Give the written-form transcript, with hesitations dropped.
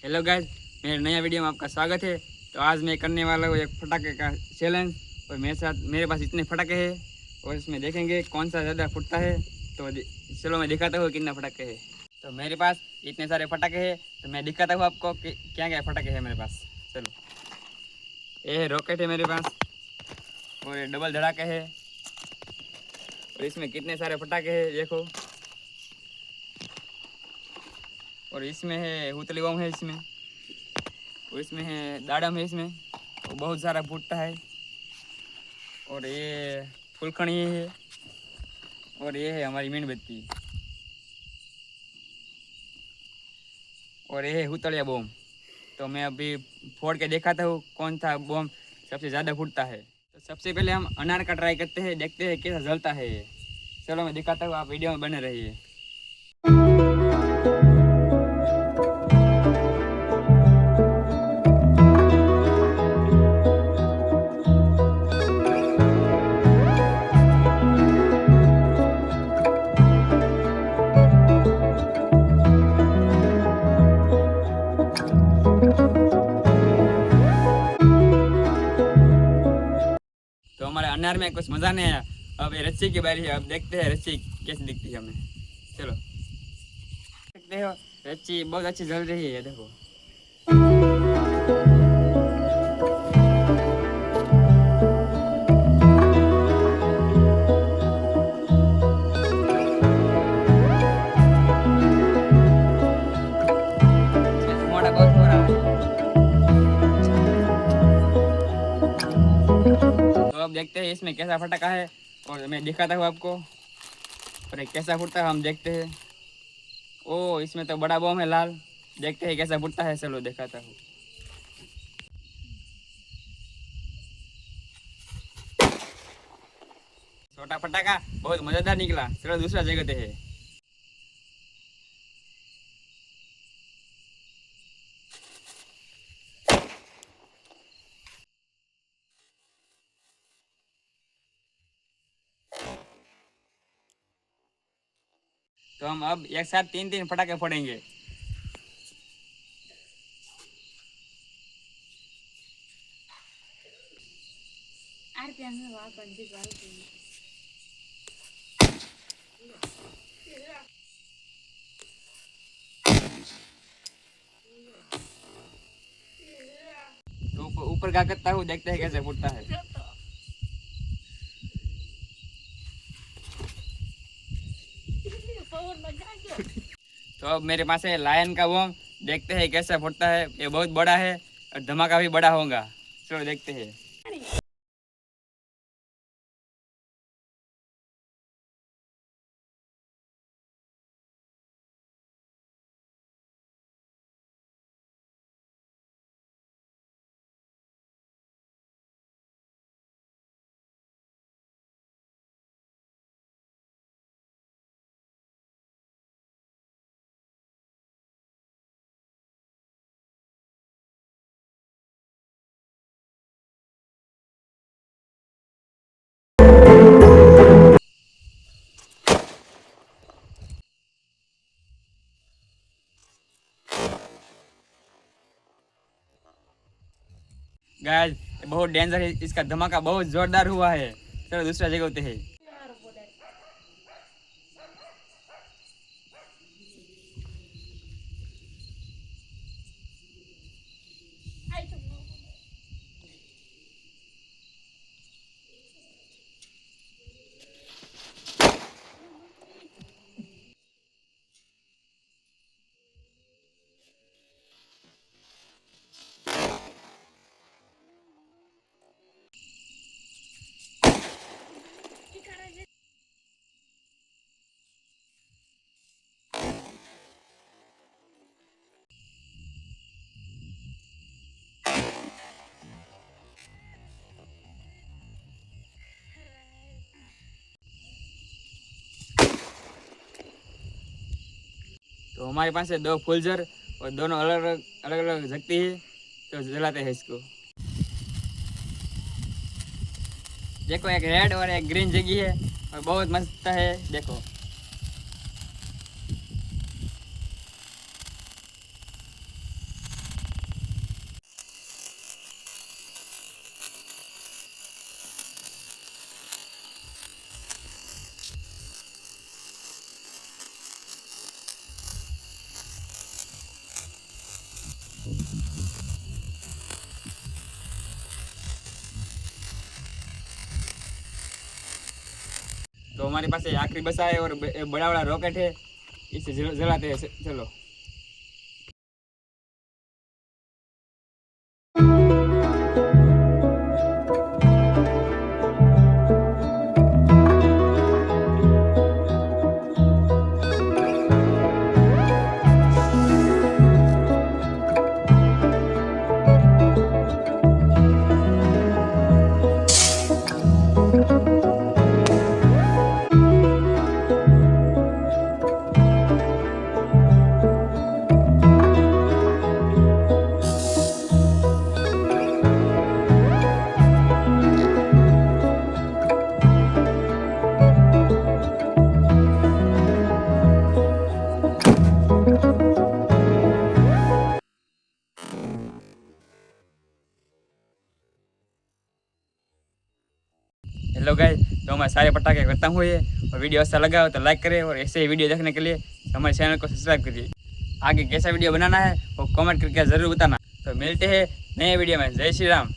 Hello guys, मेरे नया video में आपका स्वागत है। तो आज मैं करने वाला हूँ एक फटाके का चैलेंज। और मेरे पास इतने फटाके हैं और इसमें देखेंगे कौन सा ज़्यादा फुटता है। तो चलो मैं दिखाता हूँ कितना फटाके है। तो मेरे पास इतने सारे फटाके हैं, तो मैं दिखाता हूँ आपको कि क्या क्या फटाके है मेरे पास। चलो, ये रॉकेट है मेरे पास, और ये डबल धड़ाके है, और इसमें कितने सारे फटाके हैं देखो। और इसमें है हुतली बम है, इसमें और इसमें है दाड़म है, इसमें तो बहुत सारा फूटता है। और ये फुलखड़ी है, और ये है हमारी मीणबत्ती, और ये है हुतड़िया बम। तो मैं अभी फोड़ के दिखाता हूँ कौन सा बम सबसे ज़्यादा फूटता है। तो सबसे पहले हम अनार का ट्राई करते हैं, देखते हैं कैसा जलता है ये। चलो मैं दिखाता हूँ, आप वीडियो में बने रहिए। तो हमारे अनार में कुछ मज़ा नहीं आया। अब ये रस्सी की बारी है, अब देखते हैं रस्सी कैसी दिखती है हमें। चलो, देखते हो रस्सी बहुत अच्छी जल रही है, देखो। इसमें धुआं बहुत हो रहा है। तो अब देखते हैं इसमें कैसा फटाका है, और मैं दिखाता हूँ आपको। और ये कैसा फुटता है हम देखते हैं। ओ, इसमें तो बड़ा बम है लाल, देखते हैं कैसा फुटता है। चलो दिखाता हूँ। छोटा फटाका बहुत मजेदार निकला। चलो दूसरा जगह है। तो हम अब एक साथ तीन तीन फटाके फोड़ेंगे। तो ऊपर क्या करता हूँ, देखते हैं कैसे फूटता है। तो अब मेरे पास है लायन का बम, देखते हैं कैसा फूटता है। ये बहुत बड़ा है और धमाका भी बड़ा होगा। चलो देखते हैं। गाइस, बहुत डेंजर है, इसका धमाका बहुत जोरदार हुआ है। चलो दूसरा जगह होते हैं। तो हमारे पास है दो फुलझर, और दोनों अलग अलग अलग अलग जगती है। तो जलाते हैं इसको। देखो, एक रेड और एक ग्रीन जगी है, और बहुत मस्त है, देखो। हमारे पास आखिरी बसा है और बड़ा बड़ा रॉकेट है, इसे जलाते हैं। चलो। हेलो गाइस, तो हमारे सारे पटाखे खत्म हुए और वीडियो अच्छा लगा हो तो लाइक करें और ऐसे ही वीडियो देखने के लिए हमारे चैनल को सब्सक्राइब करिए। आगे कैसा वीडियो बनाना है वो कमेंट करके ज़रूर बताना। तो मिलते हैं नए वीडियो में। जय श्री राम।